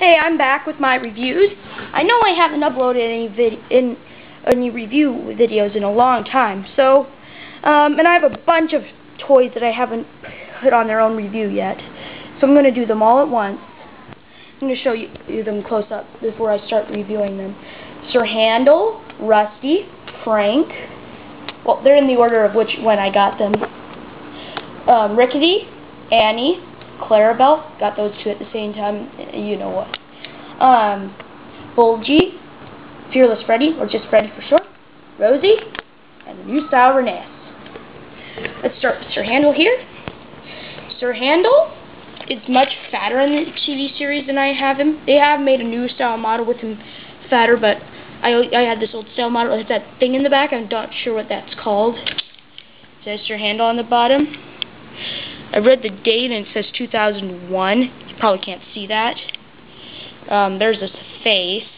Hey, I'm back with my reviews. I know I haven't uploaded any review videos in a long time, so and I have a bunch of toys that I haven't put on their own review yet. So I'm going to do them all at once. I'm going to show you them close up before I start reviewing them. Sir Handel, Rusty, Frank. Well, they're in the order of when I got them. Rickety, Annie, Clarabelle, got those two at the same time, you know what. Bulgy, Fearless Freddie, or just Freddie for short, Rosie, and the new style Rheneas. Let's start with Sir Handel here. Sir Handel is much fatter in the TV series than I have him. They have made a new style model with him fatter, but I had this old style model. It has that thing in the back. I'm not sure what that's called. It says Sir Handel on the bottom. I read the date and it says 2001. You probably can't see that. There's this face,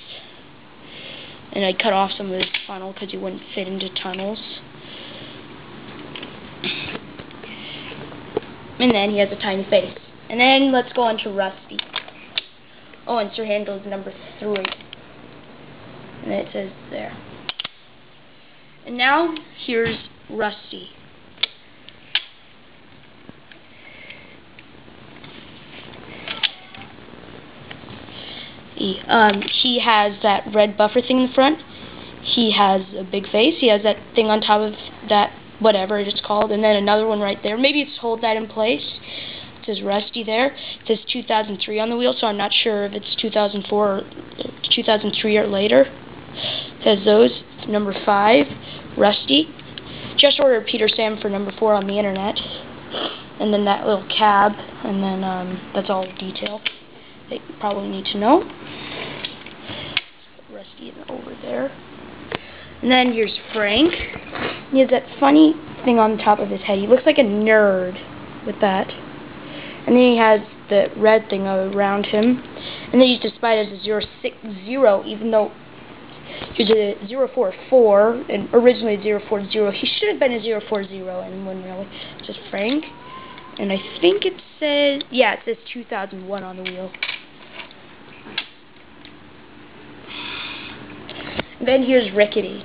and I cut off some of his funnel because he wouldn't fit into tunnels. And then he has a tiny face. And then let's go on to Rusty. Oh, and Sir Handel is number 3. And it says there. And now here's Rusty. He has that red buffer thing in the front. He has a big face. He has that thing on top of that, whatever it's called, and then another one right there. Maybe it's hold that in place. It says Rusty there. It says 2003 on the wheel, so I'm not sure if it's 2004 or 2003 or later. It says those. Number 5, Rusty. Just ordered Peter Sam for number 4 on the internet. And then that little cab, and then that's all the detail that you probably need to know. Rusty over there. And then here's Frank. He has that funny thing on the top of his head. He looks like a nerd with that. And then he has the red thing around him. And then he's displayed as a 060, even though he's a 044 and originally 040. He should have been a 040 and one really. It's just Frank. And I think it says, yeah, it says 2001 on the wheel. And then here's Rickety.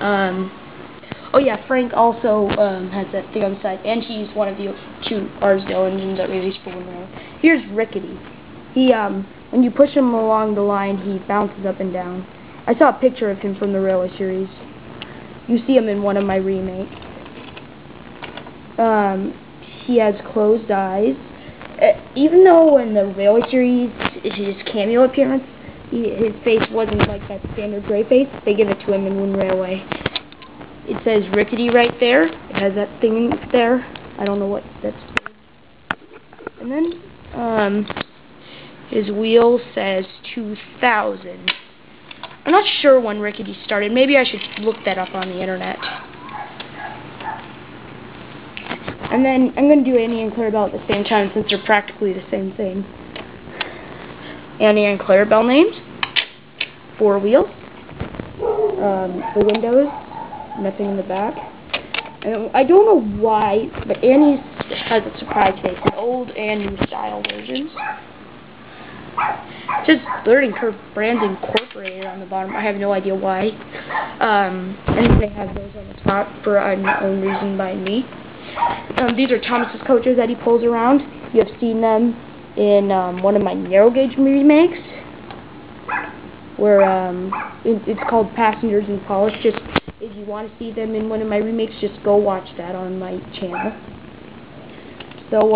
Oh yeah, Frank also has that thing on the side, and he's one of the 2 Arsdale engines that released for Window. Here's Rickety. He when you push him along the line, he bounces up and down. I saw a picture of him from the Railway series. You see him in one of my remakes. He has closed eyes. Even though in the Railway series, his cameo appearance, his face wasn't like that standard gray face, they give it to him in One Railway. It says Rickety right there. It has that thing there. I don't know what that's for. And then his wheel says 2000. I'm not sure when Rickety started. Maybe I should look that up on the internet. And then I'm going to do Annie and Clarabelle at the same time since they're practically the same thing. Annie and Clarabelle names. 4 wheels. The windows. Nothing in the back. And I don't know why, but Annie's has a surprise face. An old and new style versions. It says Learning Curve Brands Incorporated on the bottom. I have no idea why. And they have those on the top for unknown reason by me. These are Thomas's coaches that he pulls around. You have seen them in one of my narrow gauge remakes, where it's called Passengers and Polish. Just if you want to see them in one of my remakes, just go watch that on my channel. So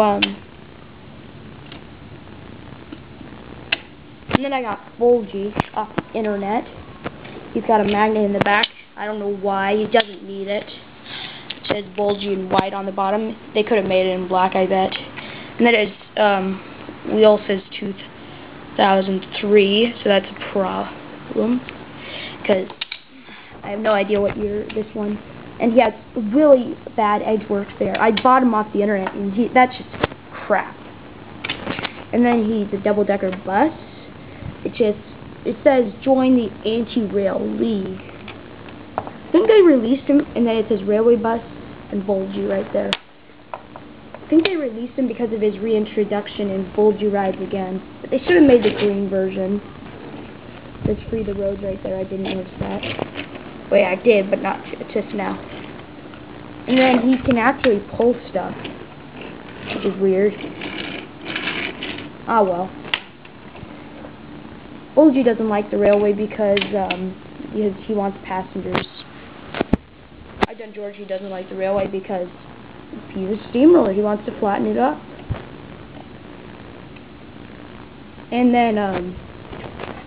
and then I got Bulgy off the internet. He's got a magnet in the back. I don't know why. He doesn't need it. It says Bulgy in white on the bottom. They could have made it in black, I bet. And then his wheel says 2003, so that's a problem, because I have no idea what year this one. And he has really bad edge work there. I bought him off the internet, and that's just crap. And then he's a double-decker bus. It says join the Anti-Rail League. I think they released him, and then it says Railway Bus and Bulgy right there. think they released him because of his reintroduction in Bulgy Rides Again. But they should have made the green version. Let's free the road right there. I didn't notice that. Wait, I did, but not just now. And then he can actually pull stuff, which is weird. Ah, well. Bulgy doesn't like the railway because he wants passengers. Georgie doesn't like the railway because he's a steamroller. He wants to flatten it up. And then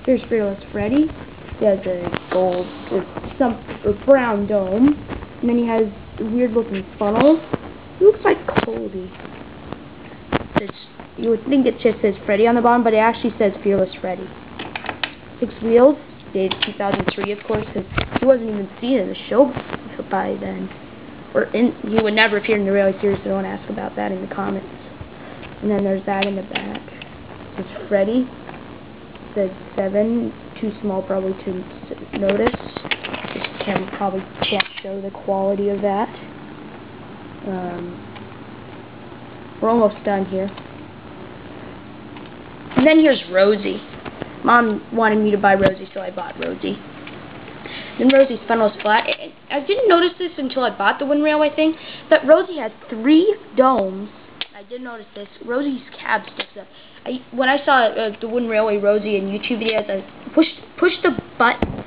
here's Fearless Freddie. He has a gold or brown dome. And then he has a weird looking funnel. He looks like Cody. You would think it just says Freddie on the bottom, but it actually says Fearless Freddie. 6 wheels. Dated 2003, of course, because he wasn't even seen in the show by then. He would never appear in the railway series, so don't ask about that in the comments. And then there's that in the back. It's Freddie. It says 7, too small probably to notice. This camera probably can't show the quality of that. We're almost done here. And then here's Rosie. Mom wanted me to buy Rosie, so I bought Rosie. Then Rosie's funnel is flat. I didn't notice this until I bought the Wind Railway thing, that Rosie has 3 domes. I did notice this. Rosie's cab sticks up. When I saw the Wind Railway Rosie in YouTube videos, I pushed the button.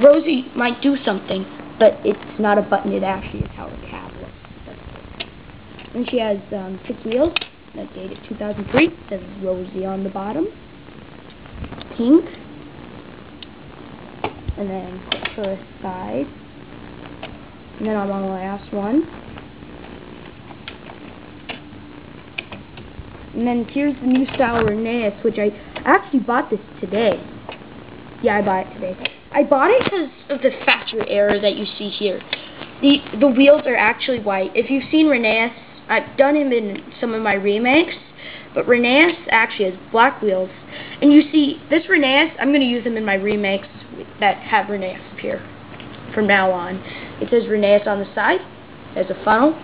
Rosie might do something, but it's not a button. It actually is how the cab looks. And she has 6 wheels. That's dated 2003. It says Rosie on the bottom. Pink. And then to the side. And then I'm on the last one. And then here's the new style Rheneas, which I actually bought this today. Yeah, I bought it today. I bought it because of the factory error that you see here. The wheels are actually white. If you've seen Rheneas, I've done him in some of my remakes, but Rheneas actually has black wheels. And you see, this Rheneas, I'm going to use them in my remakes that have Rheneas appear from now on. It says Rheneas on the side. There's a funnel.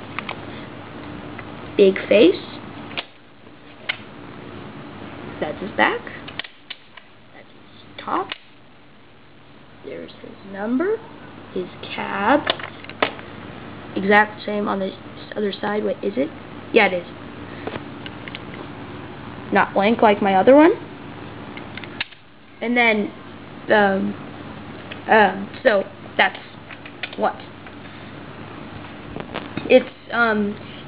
Big face. That's his back. That's his top. There's his number. His cab. Exact same on the other side. Wait, is it? Yeah, it is. Not blank like my other one. And then, so that's what. It's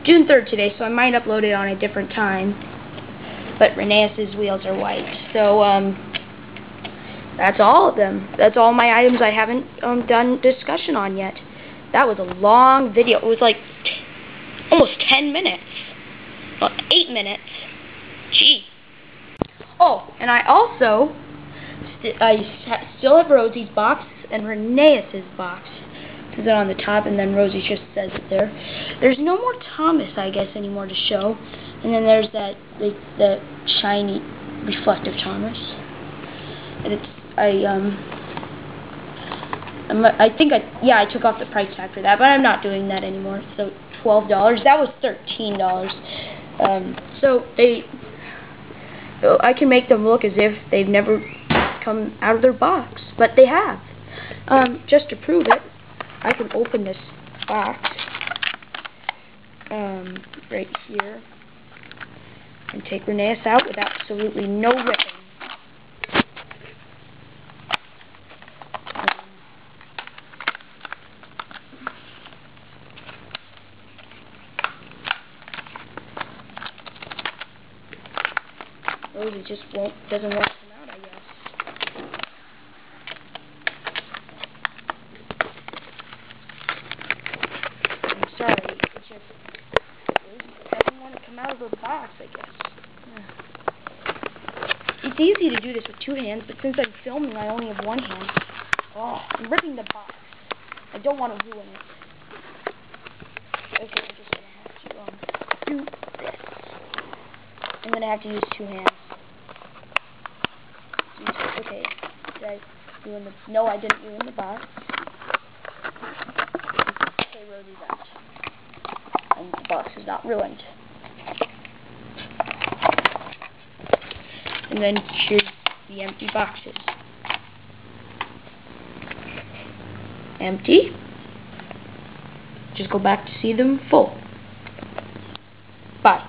June 3rd today, so I might upload it on a different time. But Rheneas' wheels are white. So that's all of them. That's all my items I haven't done discussion on yet. That was a long video. It was like almost 10 minutes. Well, 8 minutes. Gee. Oh, and I also still have Rosie's box and Rheneas' box. Is it on the top, and then Rosie just says it there. There's no more Thomas, I guess, anymore to show. And then there's that the shiny reflective Thomas. And it's I think I took off the price tag for that, but I'm not doing that anymore. So $12. That was $13. So I can make them look as if they've never come out of their box, but they have. Just to prove it, I can open this box right here and take Rheneas out with absolutely no ripping. Rosie just doesn't want to come out, I guess. I'm sorry, it just doesn't want to come out of the box, I guess. Yeah. It's easy to do this with 2 hands, but since I'm filming, I only have 1 hand. Oh, I'm ripping the box. I don't want to ruin it. Okay, I'm just going to have to do this. I'm going to have to use 2 hands. Okay, did I ruin the... No, I didn't ruin the box. Okay, Rosie's out. And the box is not ruined. And then choose the empty boxes. Empty. Just go back to see them full. Bye.